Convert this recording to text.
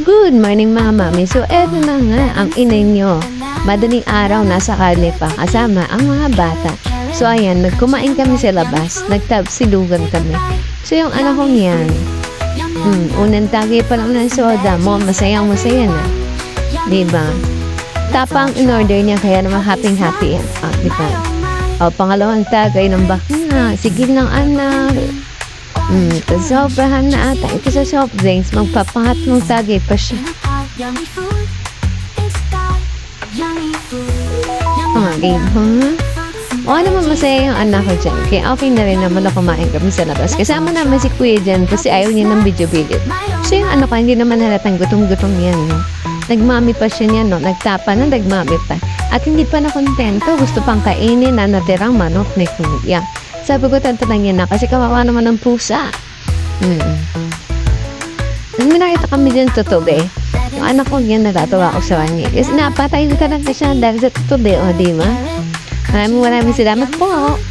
Good morning mga mami. So eto na nga ang inay nyo. Madaling araw nasa kalye pa kasama ang mga bata. So ayan, nagkumain kami sa labas. Nagtabsilugan kami. So yung anak kong yan, unang tagay pa lang ng soda mo, masayang masaya na. Diba? Tapang in-order niya kaya naman happy-happy yan. Diba? Pangalawang tagay ng bakina. Sige lang anak. Sobrahan na ata. Ito sa soft drinks. Magpapangatlong tagay pa siya. O naman masaya yung anak ko dyan. Kaya okay na rin naman na kumain kami sa labas. Kasama naman si kuya dyan kasi ayaw niya ng video-video. So yung anak ko hindi naman halatang gutom-gutom yan. No? Nagmami pa siya niya, no? Nagtapa na, nagmami pa. At hindi pa na kontento. Gusto pang kainin na natirang manok ni kuya. Sabi ko, tanto lang yan na kasi kawawa naman ng pusa. May nakita kami dyan tutubi. Yung anak ko yan, natatawa ko sa kanya. Kasi napatay ko talaga siya dahil sa tutubi, o diba? Maraming salamat po.